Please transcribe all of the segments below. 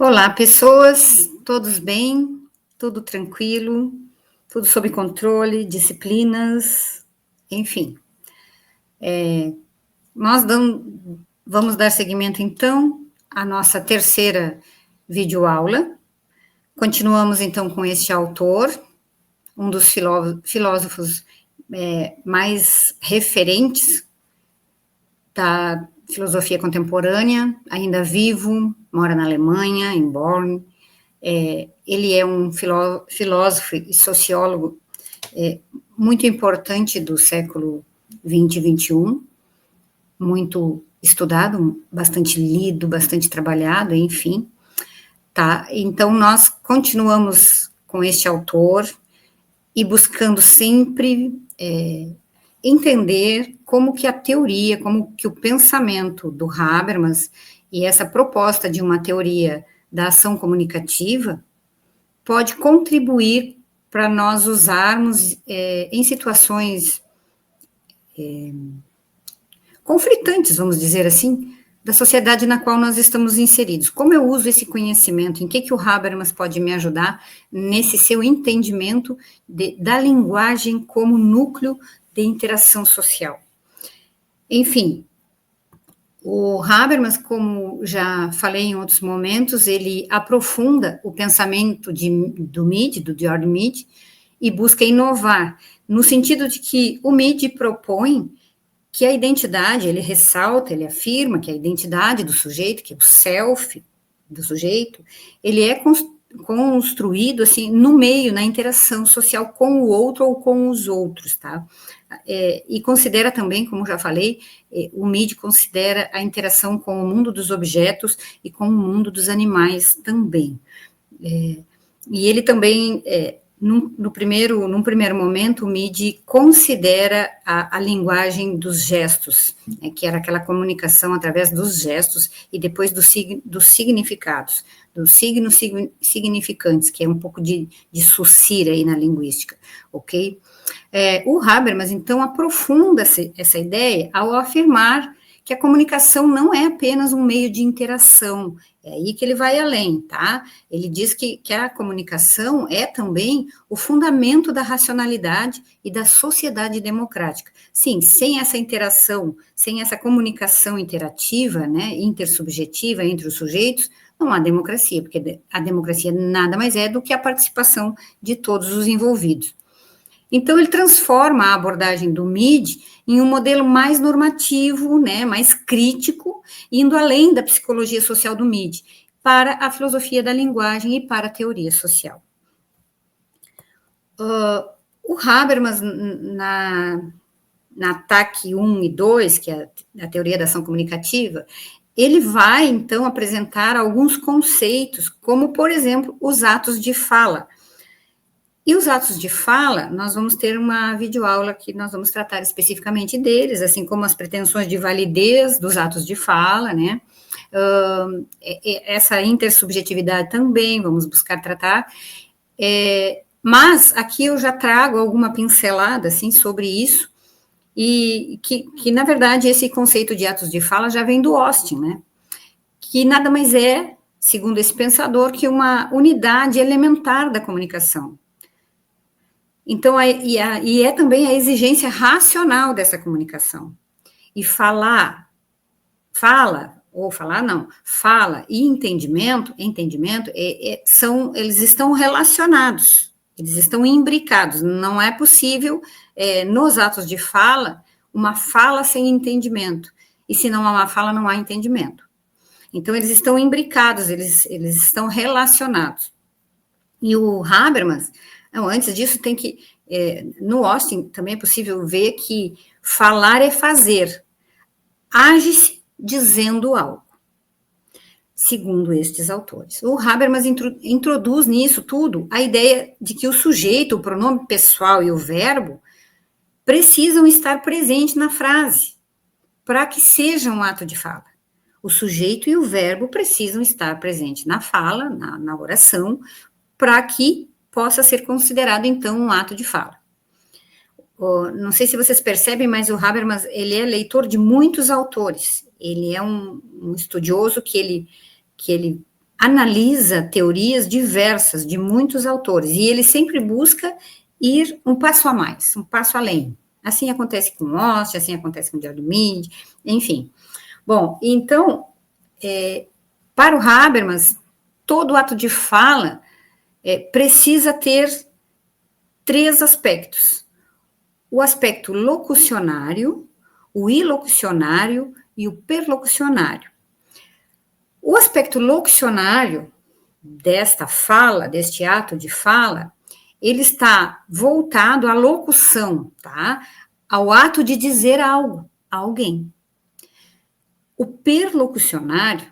Olá, pessoas, todos bem? Tudo tranquilo? Tudo sob controle, disciplinas, enfim. Nós vamos dar seguimento, então, à nossa terceira videoaula. Continuamos, então, com este autor, um dos filósofos mais referentes da filosofia contemporânea, ainda vivo, mora na Alemanha, em Bonn. Ele é um filósofo e sociólogo muito importante do século XX e XXI, muito estudado, bastante lido, bastante trabalhado, enfim. Tá? Então, nós continuamos com este autor e buscando sempre entender como que a teoria, como que o pensamento do Habermas e essa proposta de uma teoria da ação comunicativa pode contribuir para nós usarmos em situações conflitantes, vamos dizer assim, da sociedade na qual nós estamos inseridos. Como eu uso esse conhecimento? Em que o Habermas pode me ajudar nesse seu entendimento da linguagem como núcleo de interação social? Enfim, o Habermas, como já falei em outros momentos, ele aprofunda o pensamento do Mead, do George Mead, e busca inovar, no sentido de que o Mead propõe que a identidade, ele ressalta, ele afirma que a identidade do sujeito, que é o self do sujeito, ele é construído assim no meio, na interação social com o outro ou com os outros, tá? E considera também, como já falei, o Mead considera a interação com o mundo dos objetos e com o mundo dos animais também. E ele também, num primeiro momento, o Mead considera a linguagem dos gestos, que era aquela comunicação através dos gestos e depois dos significados, dos signos significantes, que é um pouco de sucira aí na linguística, ok? O Habermas, então, aprofunda essa ideia ao afirmar que a comunicação não é apenas um meio de interação, é aí que ele vai além, tá? Ele diz que a comunicação é também o fundamento da racionalidade e da sociedade democrática. Sim, sem essa interação, sem essa comunicação interativa, né, intersubjetiva entre os sujeitos, não há democracia, porque a democracia nada mais é do que a participação de todos os envolvidos. Então, ele transforma a abordagem do Mead em um modelo mais normativo, né, mais crítico, indo além da psicologia social do Mead, para a filosofia da linguagem e para a teoria social. O Habermas, na TAC 1 e 2, que é a teoria da ação comunicativa, ele vai, então, apresentar alguns conceitos, como, por exemplo, os atos de fala. E os atos de fala, nós vamos ter uma videoaula que nós vamos tratar especificamente deles, assim como as pretensões de validez dos atos de fala, né? Essa intersubjetividade também, vamos buscar tratar. Mas aqui eu já trago alguma pincelada, assim, sobre isso, e que na verdade, esse conceito de atos de fala já vem do Austin, né? Que nada mais é, segundo esse pensador, que uma unidade elementar da comunicação. Então, é também a exigência racional dessa comunicação. E fala e entendimento, eles estão relacionados, eles estão imbricados. Não é possível, nos atos de fala, uma fala sem entendimento. E se não há uma fala, não há entendimento. Então, eles estão imbricados, eles estão relacionados. E o Habermas, antes disso, tem que, no Austin, também é possível ver que falar é fazer, age-se dizendo algo, segundo estes autores. O Habermas introduz nisso tudo a ideia de que o sujeito, o pronome pessoal e o verbo precisam estar presentes na frase, para que seja um ato de fala. O sujeito e o verbo precisam estar presentes na fala, na oração, para que possa ser considerado, então, um ato de fala. Não sei se vocês percebem, mas o Habermas, ele é leitor de muitos autores. Ele é um estudioso que ele analisa teorias diversas de muitos autores, e ele sempre busca ir um passo a mais, um passo além. Assim acontece com Ost, assim acontece com Dermide, enfim. Bom, então, para o Habermas, todo ato de fala precisa ter 3 aspectos: o aspecto locucionário, o ilocucionário e o perlocucionário. O aspecto locucionário desta fala, deste ato de fala, ele está voltado à locução, tá? Ao ato de dizer algo a alguém. O perlocucionário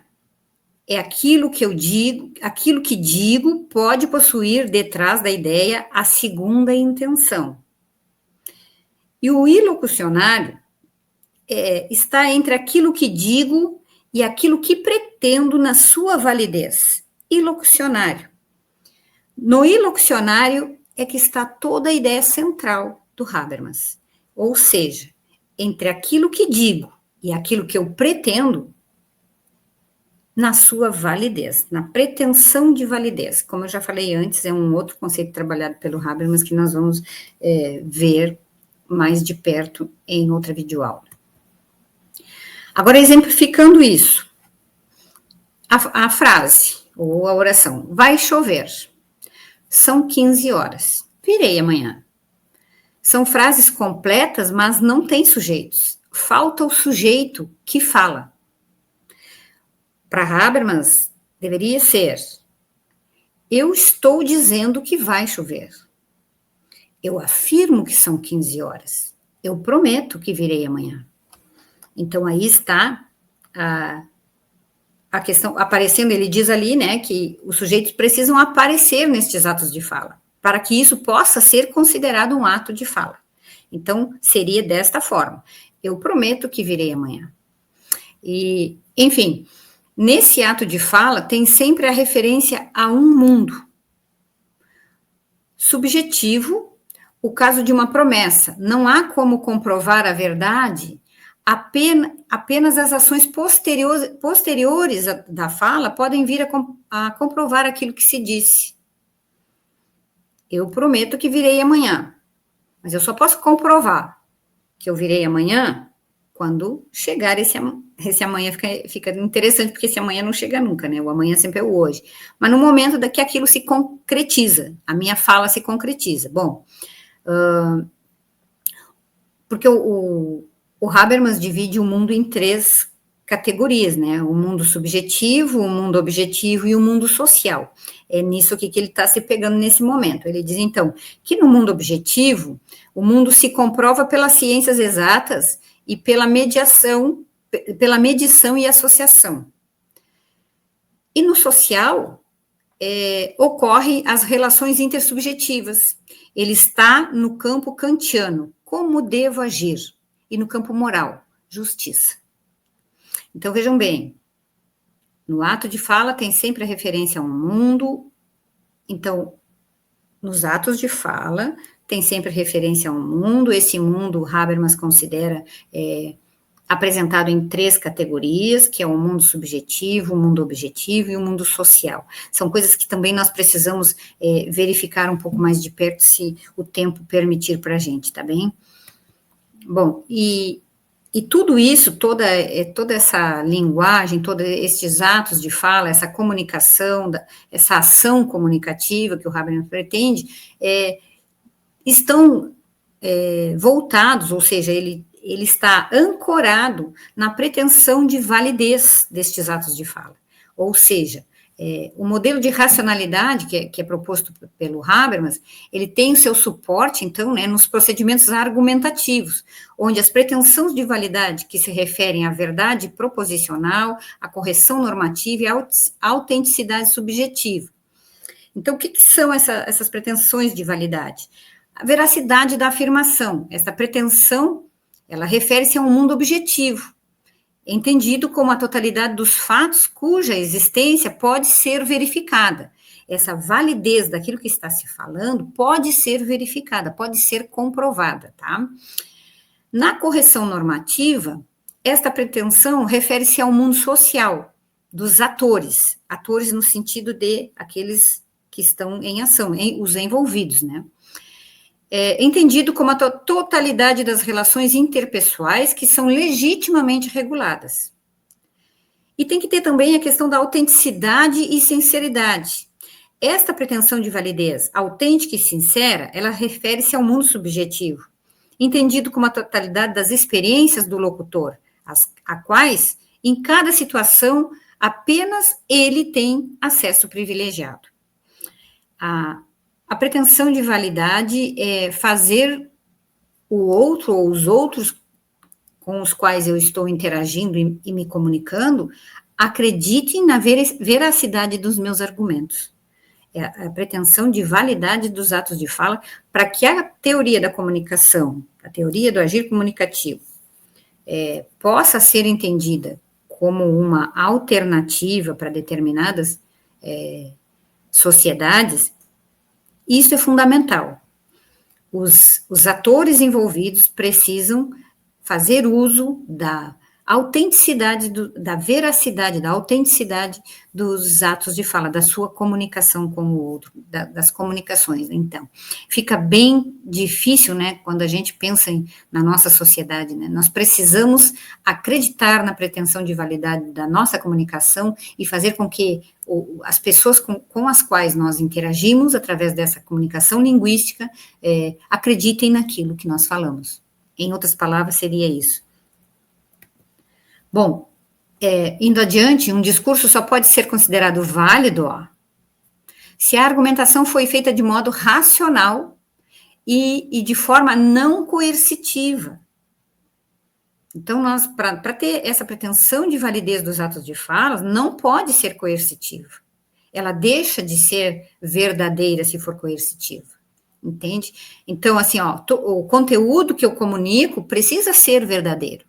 é aquilo que eu digo, aquilo que digo pode possuir detrás da ideia a segunda intenção. E o ilocucionário está entre aquilo que digo e aquilo que pretendo na sua validez. Ilocucionário. No ilocucionário é que está toda a ideia central do Habermas. Ou seja, entre aquilo que digo e aquilo que eu pretendo na sua validez, na pretensão de validez. Como eu já falei antes, é um outro conceito trabalhado pelo Habermas que nós vamos ver mais de perto em outra videoaula. Agora, exemplificando isso, a frase ou a oração: vai chover, são 15 horas, virei amanhã. São frases completas, mas não tem sujeitos. Falta o sujeito que fala. Para Habermas, deveria ser: eu estou dizendo que vai chover. Eu afirmo que são 15 horas. Eu prometo que virei amanhã. Então, aí está a questão aparecendo. Ele diz ali, né, que os sujeitos precisam aparecer nestes atos de fala, para que isso possa ser considerado um ato de fala. Então, seria desta forma: eu prometo que virei amanhã. E, enfim, nesse ato de fala tem sempre a referência a um mundo subjetivo. O caso de uma promessa: não há como comprovar a verdade, apenas as ações posteriores da fala podem vir a comprovar aquilo que se disse. Eu prometo que virei amanhã, mas eu só posso comprovar que eu virei amanhã quando chegar esse amanhã. Fica interessante, porque esse amanhã não chega nunca, né? O amanhã sempre é o hoje. Mas no momento que aquilo se concretiza, a minha fala se concretiza. Bom, porque o Habermas divide o mundo em 3 categorias, né? O mundo subjetivo, o mundo objetivo e o mundo social. É nisso que ele está se pegando nesse momento. Ele diz, então, que no mundo objetivo, o mundo se comprova pelas ciências exatas e pela medição e associação. E no social, ocorrem as relações intersubjetivas. Ele está no campo kantiano: como devo agir? E no campo moral: justiça. Então, vejam bem, no ato de fala tem sempre a referência a um mundo. Então, nos atos de fala tem sempre referência a um mundo. Esse mundo Habermas considera apresentado em 3 categorias, que é o mundo subjetivo, o mundo objetivo e o mundo social. São coisas que também nós precisamos verificar um pouco mais de perto, se o tempo permitir para a gente, tá bem? Bom, e tudo isso, toda essa linguagem, todos estes atos de fala, essa comunicação, essa ação comunicativa que o Habermas pretende, estão voltados, ou seja, ele está ancorado na pretensão de validez destes atos de fala. Ou seja, o modelo de racionalidade que é proposto pelo Habermas, ele tem o seu suporte, então, né, nos procedimentos argumentativos, onde as pretensões de validade que se referem à verdade proposicional, à correção normativa e à autenticidade subjetiva. Então, o que são essas pretensões de validade? A veracidade da afirmação. Essa pretensão, ela refere-se a um mundo objetivo, entendido como a totalidade dos fatos cuja existência pode ser verificada. Essa validez daquilo que está se falando pode ser verificada, pode ser comprovada, tá? Na correção normativa, esta pretensão refere-se ao mundo social, dos atores no sentido de aqueles que estão em ação, os envolvidos, né? Entendido como a totalidade das relações interpessoais que são legitimamente reguladas. E tem que ter também a questão da autenticidade e sinceridade. Esta pretensão de validez autêntica e sincera, ela refere-se ao mundo subjetivo, entendido como a totalidade das experiências do locutor, a quais, em cada situação, apenas ele tem acesso privilegiado. A pretensão de validade é fazer o outro ou os outros com os quais eu estou interagindo e me comunicando acreditem na veracidade dos meus argumentos. É a pretensão de validade dos atos de fala para que a teoria da comunicação, a teoria do agir comunicativo, possa ser entendida como uma alternativa para determinadas sociedades. Isso é fundamental. Os atores envolvidos precisam fazer uso da autenticidade, da veracidade, da autenticidade dos atos de fala, da sua comunicação com o outro, das comunicações. Então, fica bem difícil, né, quando a gente pensa na nossa sociedade, né, nós precisamos acreditar na pretensão de validade da nossa comunicação e fazer com que as pessoas com as quais nós interagimos através dessa comunicação linguística acreditem naquilo que nós falamos. Em outras palavras, seria isso. Bom, indo adiante, um discurso só pode ser considerado válido se a argumentação foi feita de modo racional e de forma não coercitiva. Então, para ter essa pretensão de validez dos atos de fala, não pode ser coercitiva. Ela deixa de ser verdadeira se for coercitiva. Entende? Então, assim, o conteúdo que eu comunico precisa ser verdadeiro.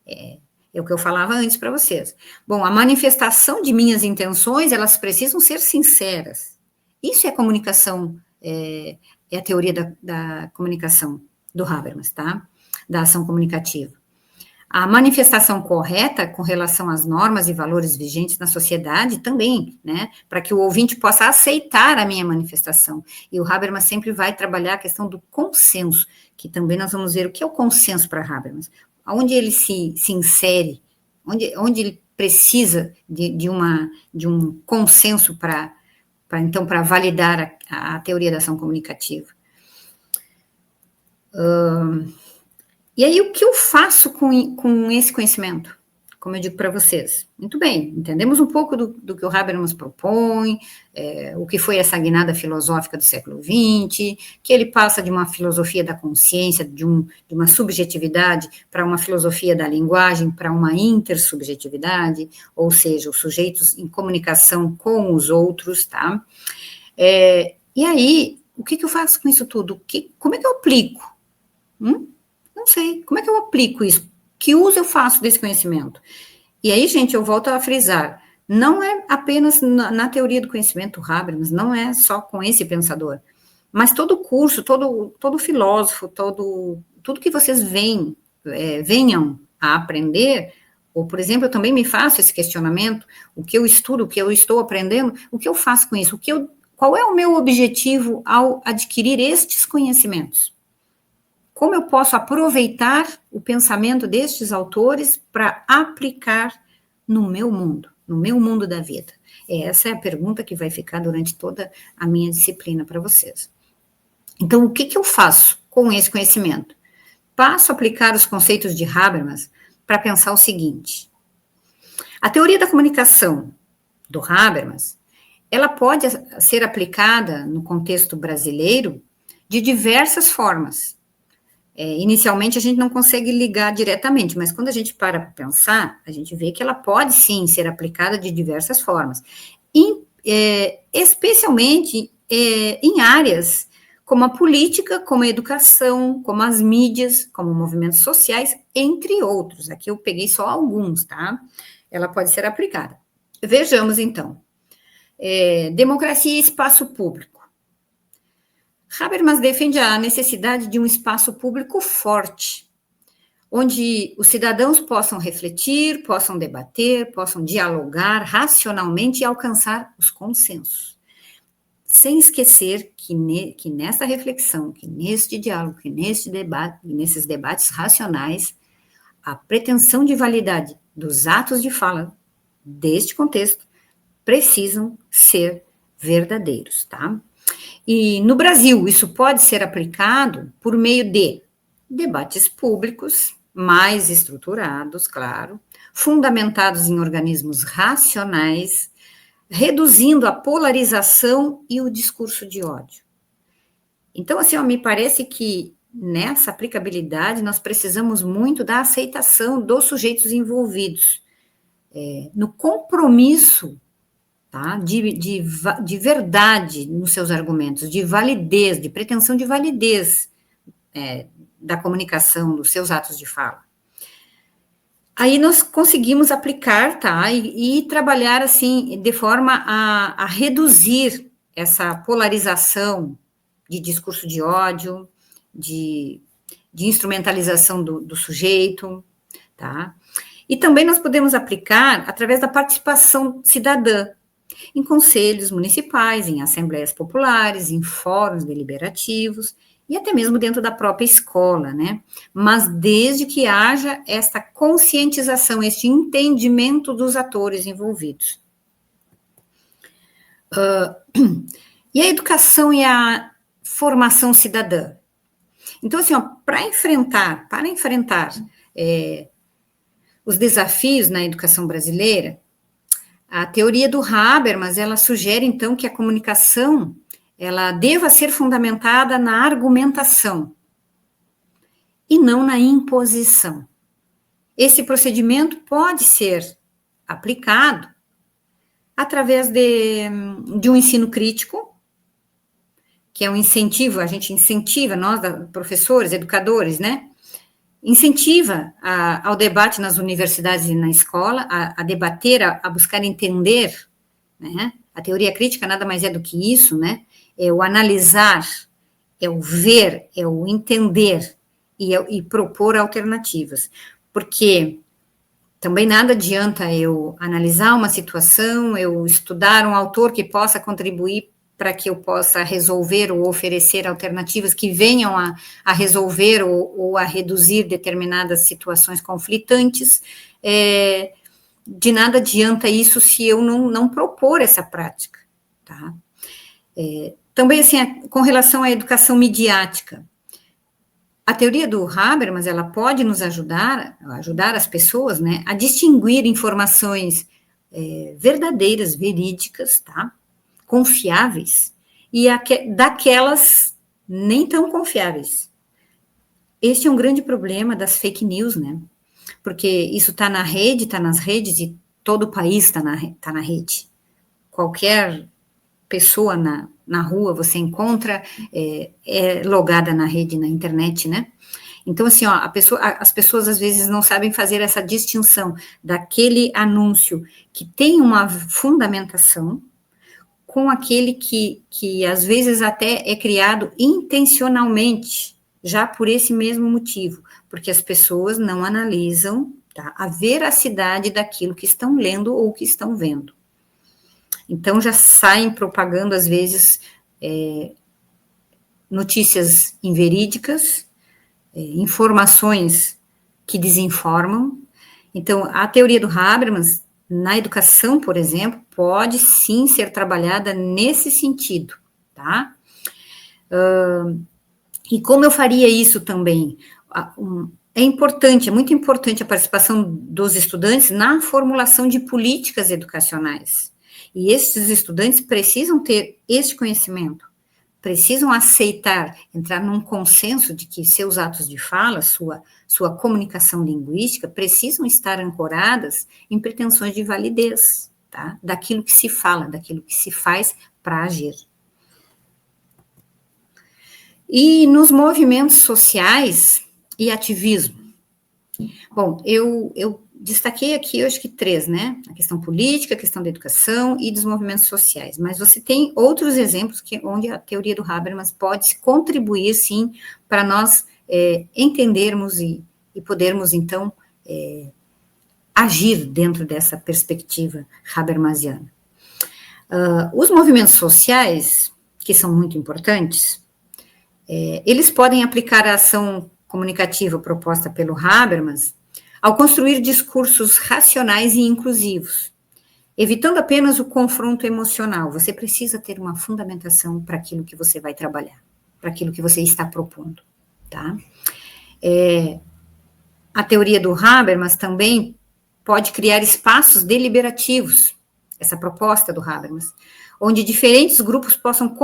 É o que eu falava antes para vocês. Bom, a manifestação de minhas intenções, elas precisam ser sinceras. Isso é comunicação, é a teoria da comunicação do Habermas, tá? Da ação comunicativa. A manifestação correta com relação às normas e valores vigentes na sociedade também, né? Para que o ouvinte possa aceitar a minha manifestação. E o Habermas sempre vai trabalhar a questão do consenso, que também nós vamos ver o que é o consenso para Habermas. Onde ele se insere, onde ele precisa de um consenso para validar a teoria da ação comunicativa. E aí, o que eu faço com esse conhecimento? Como eu digo para vocês. Muito bem, entendemos um pouco do que o Habermas propõe, o que foi essa guinada filosófica do século XX, que ele passa de uma filosofia da consciência, de uma subjetividade, para uma filosofia da linguagem, para uma intersubjetividade, ou seja, os sujeitos em comunicação com os outros, tá? E aí, o que eu faço com isso tudo? Como é que eu aplico? Não sei, como é que eu aplico isso? Que uso eu faço desse conhecimento? E aí, gente, eu volto a frisar, não é apenas na teoria do conhecimento Habermas, não é só com esse pensador, mas todo curso, todo filósofo, tudo que vocês venham a aprender, ou, por exemplo, eu também me faço esse questionamento, o que eu estudo, o que eu estou aprendendo, o que eu faço com isso? Qual é o meu objetivo ao adquirir estes conhecimentos? Como eu posso aproveitar o pensamento destes autores para aplicar no meu mundo da vida? Essa é a pergunta que vai ficar durante toda a minha disciplina para vocês. Então, o que eu faço com esse conhecimento? Passo a aplicar os conceitos de Habermas para pensar o seguinte: a teoria da comunicação do Habermas, ela pode ser aplicada no contexto brasileiro de diversas formas. Inicialmente a gente não consegue ligar diretamente, mas quando a gente para pensar, a gente vê que ela pode sim ser aplicada de diversas formas, especialmente em áreas como a política, como a educação, como as mídias, como movimentos sociais, entre outros. Aqui eu peguei só alguns, tá? Ela pode ser aplicada. Vejamos então. Democracia e espaço público. Habermas defende a necessidade de um espaço público forte, onde os cidadãos possam refletir, possam debater, possam dialogar racionalmente e alcançar os consensos. Sem esquecer que nessa reflexão, que neste diálogo, que neste debate, nesses debates racionais, a pretensão de validade dos atos de fala deste contexto precisam ser verdadeiros, tá? E no Brasil, isso pode ser aplicado por meio de debates públicos, mais estruturados, claro, fundamentados em organismos racionais, reduzindo a polarização e o discurso de ódio. Então, assim, me parece que nessa aplicabilidade nós precisamos muito da aceitação dos sujeitos envolvidos, no compromisso, tá, de verdade nos seus argumentos, de validez, de pretensão de validez da comunicação, dos seus atos de fala. Aí nós conseguimos aplicar, tá, e trabalhar, assim, de forma a reduzir essa polarização de discurso de ódio, de instrumentalização do sujeito, tá? E também nós podemos aplicar através da participação cidadã, em conselhos municipais, em assembleias populares, em fóruns deliberativos, e até mesmo dentro da própria escola, né? Mas desde que haja esta conscientização, este entendimento dos atores envolvidos. E a educação e a formação cidadã? Então, assim, para enfrentar os desafios na educação brasileira, a teoria do Habermas, ela sugere, então, que a comunicação ela deva ser fundamentada na argumentação e não na imposição. Esse procedimento pode ser aplicado através de um ensino crítico, que é um incentivo, a gente incentiva, nós, professores, educadores, né, incentiva ao debate nas universidades e na escola, a debater, a buscar entender, né, a teoria crítica nada mais é do que isso, né, é o analisar, é o ver, é o entender e propor alternativas, porque também nada adianta eu analisar uma situação, eu estudar um autor que possa contribuir para que eu possa resolver ou oferecer alternativas que venham a resolver ou a reduzir determinadas situações conflitantes. De nada adianta isso se eu não propor essa prática, tá? Também, assim, com relação à educação midiática, a teoria do Habermas, ela pode nos ajudar as pessoas, né, a distinguir informações verdadeiras, verídicas, tá? Confiáveis, e daquelas nem tão confiáveis. Este é um grande problema das fake news, né? Porque isso está na rede, está nas redes, e todo o país está na rede. Qualquer pessoa na rua você encontra, logada na rede, na internet, né? Então, assim, as pessoas às vezes não sabem fazer essa distinção daquele anúncio que tem uma fundamentação com aquele que às vezes até é criado intencionalmente, já por esse mesmo motivo, porque as pessoas não analisam, tá, a veracidade daquilo que estão lendo ou que estão vendo. Então, já saem propagando, às vezes, notícias inverídicas, informações que desinformam. Então, a teoria do Habermas, na educação, por exemplo, pode sim ser trabalhada nesse sentido, tá? E como eu faria isso também? É muito importante a participação dos estudantes na formulação de políticas educacionais. E esses estudantes precisam ter este conhecimento, precisam aceitar, entrar num consenso de que seus atos de fala, sua comunicação linguística, precisam estar ancoradas em pretensões de validez, tá? Daquilo que se fala, daquilo que se faz para agir. E nos movimentos sociais e ativismo. Bom, eu destaquei aqui, eu acho que 3, né? A questão política, a questão da educação e dos movimentos sociais. Mas você tem outros exemplos onde a teoria do Habermas pode contribuir, sim, para nós entendermos e e podermos, então, agir dentro dessa perspectiva habermasiana. Os movimentos sociais, que são muito importantes, eles podem aplicar a ação comunicativa proposta pelo Habermas ao construir discursos racionais e inclusivos, evitando apenas o confronto emocional. Você precisa ter uma fundamentação para aquilo que você vai trabalhar, para aquilo que você está propondo, tá? A teoria do Habermas também pode criar espaços deliberativos, essa proposta do Habermas, onde diferentes grupos possam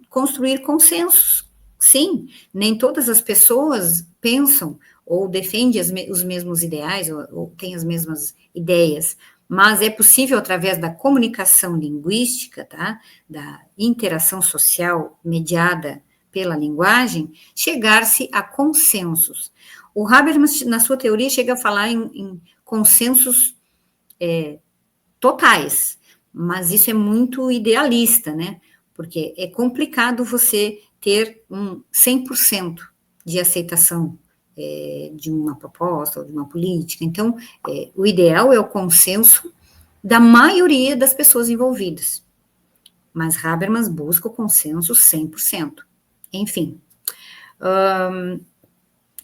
construir consensos. Sim, nem todas as pessoas pensam ou defendem os mesmos ideais ou têm as mesmas ideias, mas é possível, através da comunicação linguística, tá, da interação social mediada pela linguagem, chegar-se a consensos. O Habermas, na sua teoria, chega a falar em consensos totais, mas isso é muito idealista, né? Porque é complicado você ter um 100% de aceitação de uma proposta ou de uma política. Então, o ideal é o consenso da maioria das pessoas envolvidas. Mas Habermas busca o consenso 100%. Enfim.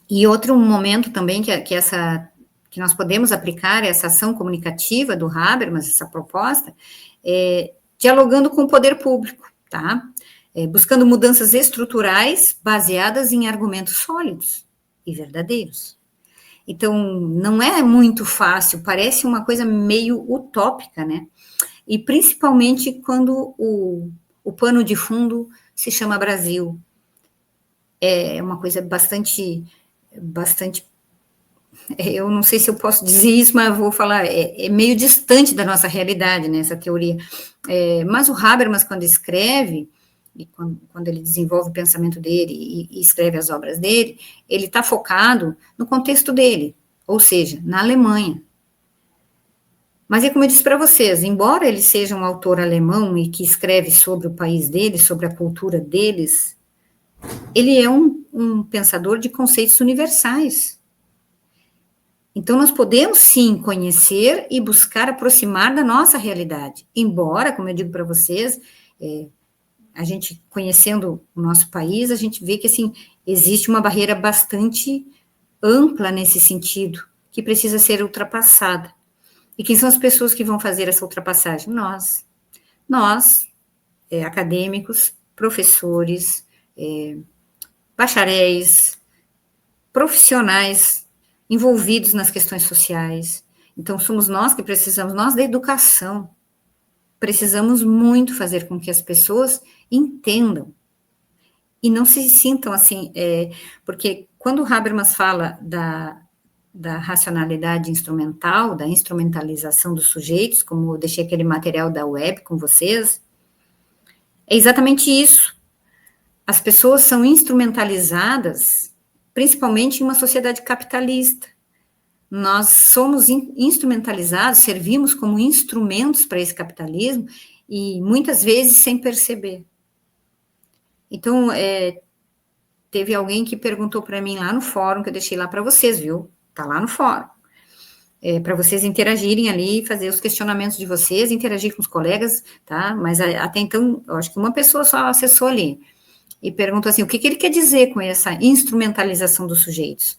E outro momento também que nós podemos aplicar essa ação comunicativa do Habermas, essa proposta, dialogando com o poder público, tá? Buscando mudanças estruturais baseadas em argumentos sólidos e verdadeiros. Então, não é muito fácil, parece uma coisa meio utópica, né? E principalmente quando o pano de fundo se chama Brasil. É uma coisa bastante, eu não sei se eu posso dizer isso, mas eu vou falar, é meio distante da nossa realidade, né, essa teoria. Mas o Habermas, quando escreve, e quando ele desenvolve o pensamento dele e escreve as obras dele, ele está focado no contexto dele, ou seja, na Alemanha. Mas é como eu disse para vocês, embora ele seja um autor alemão e que escreve sobre o país deles, sobre a cultura deles, ele é um pensador de conceitos universais. Então, nós podemos, sim, conhecer e buscar aproximar da nossa realidade. Embora, como eu digo para vocês, a gente, conhecendo o nosso país, a gente vê que, assim, existe uma barreira bastante ampla nesse sentido, que precisa ser ultrapassada. E quem são as pessoas que vão fazer essa ultrapassagem? Nós, acadêmicos, professores, bacharéis, profissionais envolvidos nas questões sociais. Então, somos nós que precisamos, nós da educação, precisamos muito fazer com que as pessoas entendam e não se sintam assim, porque quando o Habermas fala da racionalidade instrumental, da instrumentalização dos sujeitos, como eu deixei aquele material da web com vocês, é exatamente isso. As pessoas são instrumentalizadas, principalmente em uma sociedade capitalista. Nós somos instrumentalizados, servimos como instrumentos para esse capitalismo, e muitas vezes sem perceber. Então, teve alguém que perguntou para mim lá no fórum, que eu deixei lá para vocês, viu? Tá lá no fórum. Para vocês interagirem ali, fazer os questionamentos de vocês, interagir com os colegas, tá? Mas até então, eu acho que uma pessoa só acessou ali. E perguntou assim, o que ele quer dizer com essa instrumentalização dos sujeitos?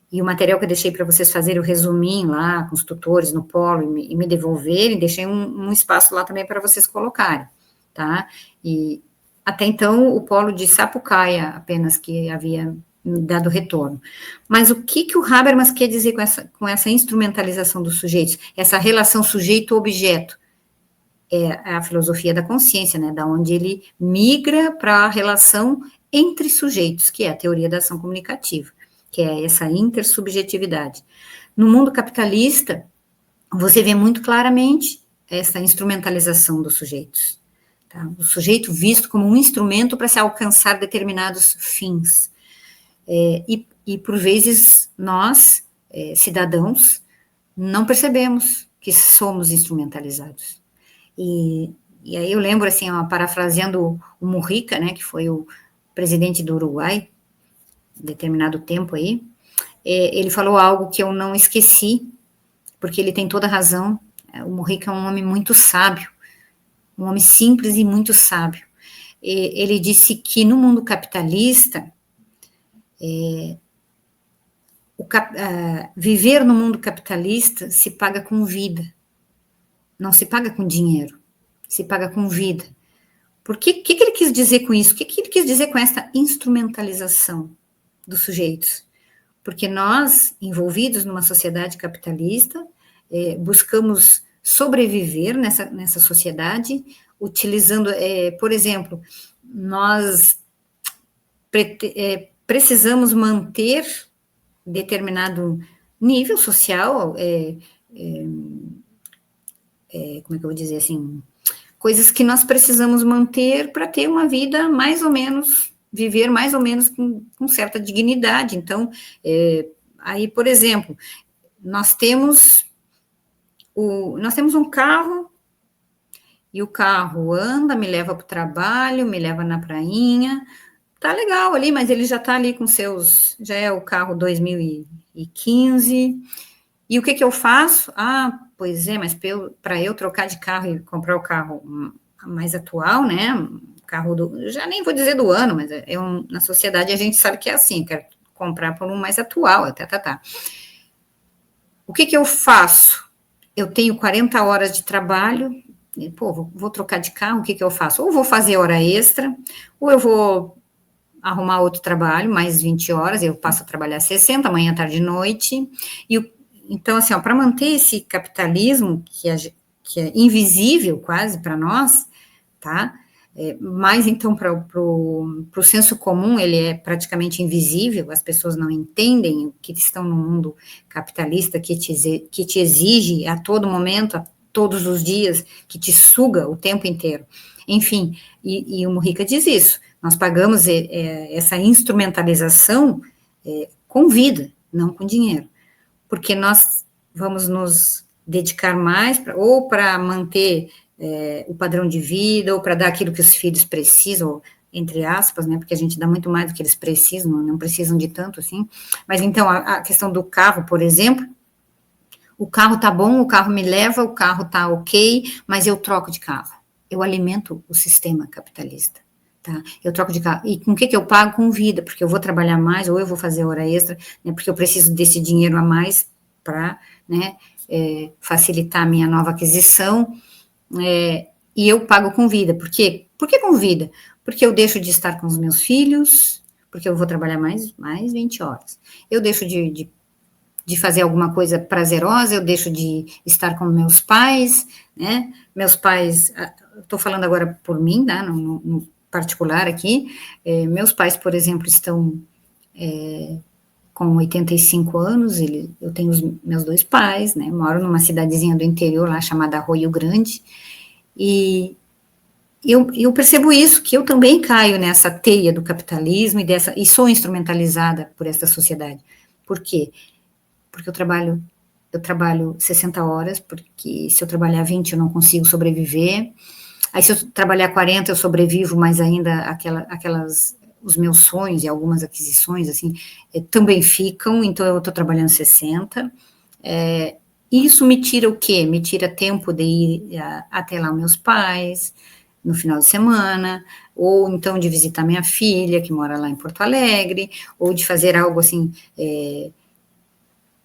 E o material que eu deixei para vocês fazerem o resuminho lá, com os tutores no polo, e me devolverem, deixei um espaço lá também para vocês colocarem, tá? E até então, o polo de Sapucaia apenas que havia me dado retorno. Mas o que o Habermas quer dizer com essa instrumentalização dos sujeitos? Essa relação sujeito-objeto? É a filosofia da consciência, né, da onde ele migra para a relação entre sujeitos, que é a teoria da ação comunicativa, que é essa intersubjetividade. No mundo capitalista, você vê muito claramente essa instrumentalização dos sujeitos. Tá? O sujeito visto como um instrumento para se alcançar determinados fins. E por vezes, nós, cidadãos, não percebemos que somos instrumentalizados. E aí eu lembro, assim, parafraseando o Mujica, né, que foi o presidente do Uruguai, determinado tempo aí, ele falou algo que eu não esqueci, porque ele tem toda a razão. O Mujica é um homem muito sábio, um homem simples e muito sábio. Ele disse que no mundo capitalista, viver no mundo capitalista se paga com vida, não se paga com dinheiro, se paga com vida. Por que ele quis dizer com isso? O que ele quis dizer com essa instrumentalização dos sujeitos? Porque nós, envolvidos numa sociedade capitalista, buscamos sobreviver nessa sociedade, utilizando, por exemplo, nós precisamos manter determinado nível social, como é que eu vou dizer assim, coisas que nós precisamos manter para ter uma vida mais ou menos, viver mais ou menos com certa dignidade. Então, aí, por exemplo, nós temos um carro, e o carro anda, me leva para o trabalho, me leva na prainha, tá legal ali, mas ele já tá ali com já é o carro 2015, e o que eu faço? Pois é, mas para eu trocar de carro e comprar o carro mais atual, né, carro já nem vou dizer do ano, mas na sociedade a gente sabe que é assim, quero comprar por um mais atual, O que eu faço? Eu tenho 40 horas de trabalho, vou trocar de carro, o que eu faço? Ou vou fazer hora extra, ou eu vou arrumar outro trabalho, mais 20 horas, eu passo a trabalhar 60, manhã, tarde e noite, então, assim, para manter esse capitalismo, que é invisível quase para nós, tá? Mas, então, para o senso comum, ele é praticamente invisível, as pessoas não entendem que estão no mundo capitalista que te exige a todo momento, a todos os dias, que te suga o tempo inteiro. Enfim, e o Mujica diz isso, nós pagamos essa instrumentalização com vida, não com dinheiro, porque nós vamos nos dedicar mais ou para manter o padrão de vida, ou para dar aquilo que os filhos precisam, entre aspas, né, porque a gente dá muito mais do que eles precisam, não precisam de tanto assim, mas então a questão do carro, por exemplo, o carro tá bom, o carro me leva, o carro tá ok, mas eu troco de carro, eu alimento o sistema capitalista. Tá? Eu troco de carro. E com o que eu pago? Com vida, porque eu vou trabalhar mais, ou eu vou fazer hora extra, né, porque eu preciso desse dinheiro a mais para, né, facilitar a minha nova aquisição, e eu pago com vida. Por quê? Por que com vida? Porque eu deixo de estar com os meus filhos, porque eu vou trabalhar mais 20 horas. Eu deixo de fazer alguma coisa prazerosa, eu deixo de estar com meus pais, né? Meus pais, estou falando agora por mim, tá? No particular aqui, meus pais, por exemplo, estão com 85 anos, eu tenho os meus dois pais, né, moro numa cidadezinha do interior lá, chamada Arroio Grande, e eu percebo isso, que eu também caio nessa teia do capitalismo e sou instrumentalizada por essa sociedade. Por quê? Porque eu trabalho 60 horas, porque se eu trabalhar 20 eu não consigo sobreviver. Aí se eu trabalhar 40 eu sobrevivo, mas ainda os meus sonhos e algumas aquisições, assim, também ficam, então eu estou trabalhando 60. Isso me tira o quê? Me tira tempo de ir até lá meus pais, no final de semana, ou então de visitar minha filha, que mora lá em Porto Alegre, ou de fazer algo assim,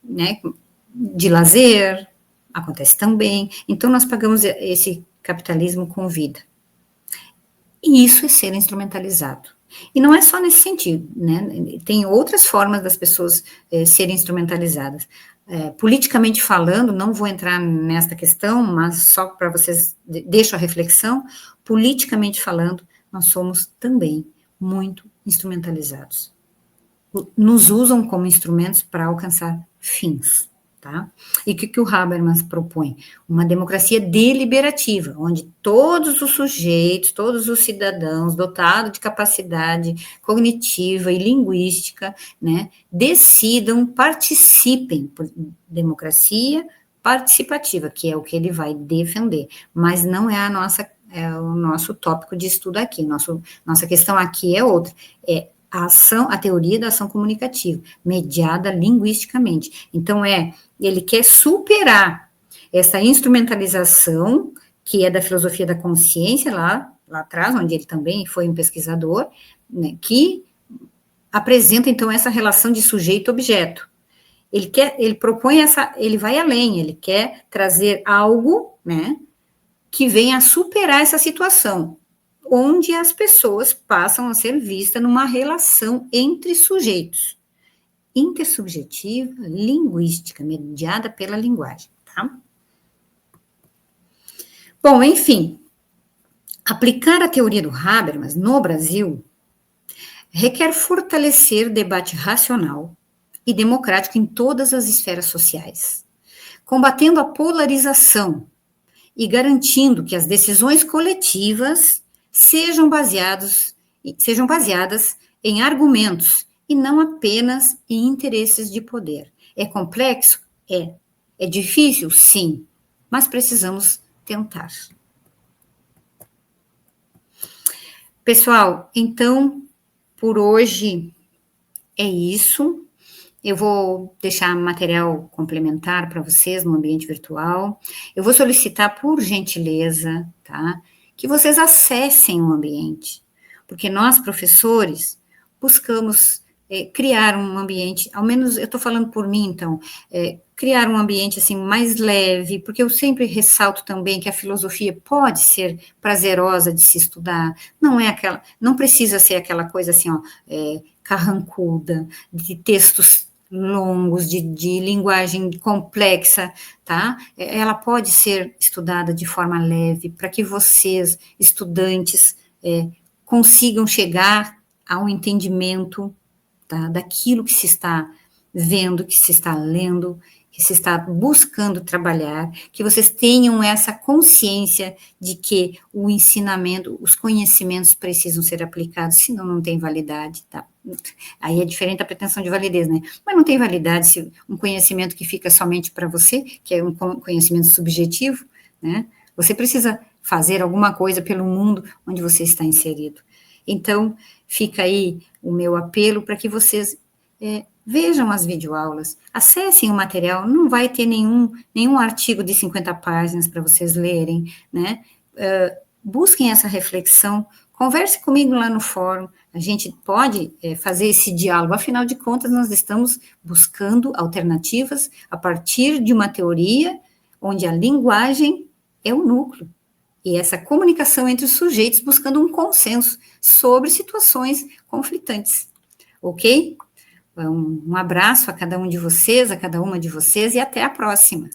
né, de lazer, acontece também. Então nós pagamos esse capitalismo com vida. E isso é ser instrumentalizado. E não é só nesse sentido, né? Tem outras formas das pessoas serem instrumentalizadas. Politicamente falando, não vou entrar nesta questão, mas só para vocês, deixo a reflexão, politicamente falando, nós somos também muito instrumentalizados. Nos usam como instrumentos para alcançar fins. Tá? E o que o Habermas propõe? Uma democracia deliberativa, onde todos os sujeitos, todos os cidadãos dotados de capacidade cognitiva e linguística, né, decidam, participem, por democracia participativa, que é o que ele vai defender, mas não é o nosso tópico de estudo aqui, nossa questão aqui é outra, a teoria da ação comunicativa, mediada linguisticamente. Então, ele quer superar essa instrumentalização, que é da filosofia da consciência, lá atrás, onde ele também foi um pesquisador, né, que apresenta, então, essa relação de sujeito-objeto. Ele propõe ele vai além, ele quer trazer algo, né, que venha a superar essa situação, onde as pessoas passam a ser vistas numa relação entre sujeitos, intersubjetiva, linguística, mediada pela linguagem, tá? Bom, enfim, aplicar a teoria do Habermas no Brasil requer fortalecer o debate racional e democrático em todas as esferas sociais, combatendo a polarização e garantindo que as decisões coletivas sejam baseadas em argumentos e não apenas em interesses de poder. É complexo? É. É difícil? Sim. Mas precisamos tentar. Pessoal, então, por hoje é isso. Eu vou deixar material complementar para vocês no ambiente virtual. Eu vou solicitar, por gentileza, tá, que vocês acessem o ambiente, porque nós, professores, buscamos criar um ambiente, ao menos eu estou falando por mim, então, criar um ambiente assim mais leve, porque eu sempre ressalto também que a filosofia pode ser prazerosa de se estudar, não precisa ser aquela coisa assim, ó, carrancuda, de textos longos, de linguagem complexa, tá? Ela pode ser estudada de forma leve, para que vocês, estudantes, consigam chegar ao entendimento, tá, daquilo que se está vendo, que se está lendo, que se está buscando trabalhar, que vocês tenham essa consciência de que o ensinamento, os conhecimentos precisam ser aplicados, senão não tem validade, tá? Aí é diferente a pretensão de validez, né? Mas não tem validade se um conhecimento que fica somente para você, que é um conhecimento subjetivo, né? Você precisa fazer alguma coisa pelo mundo onde você está inserido. Então, fica aí o meu apelo para que vocês vejam as videoaulas, acessem o material, não vai ter nenhum artigo de 50 páginas para vocês lerem, né? Busquem essa reflexão, converse comigo lá no fórum, a gente pode fazer esse diálogo, afinal de contas, nós estamos buscando alternativas a partir de uma teoria onde a linguagem é o núcleo, e essa comunicação entre os sujeitos buscando um consenso sobre situações conflitantes, ok? Um abraço a cada um de vocês, a cada uma de vocês, e até a próxima.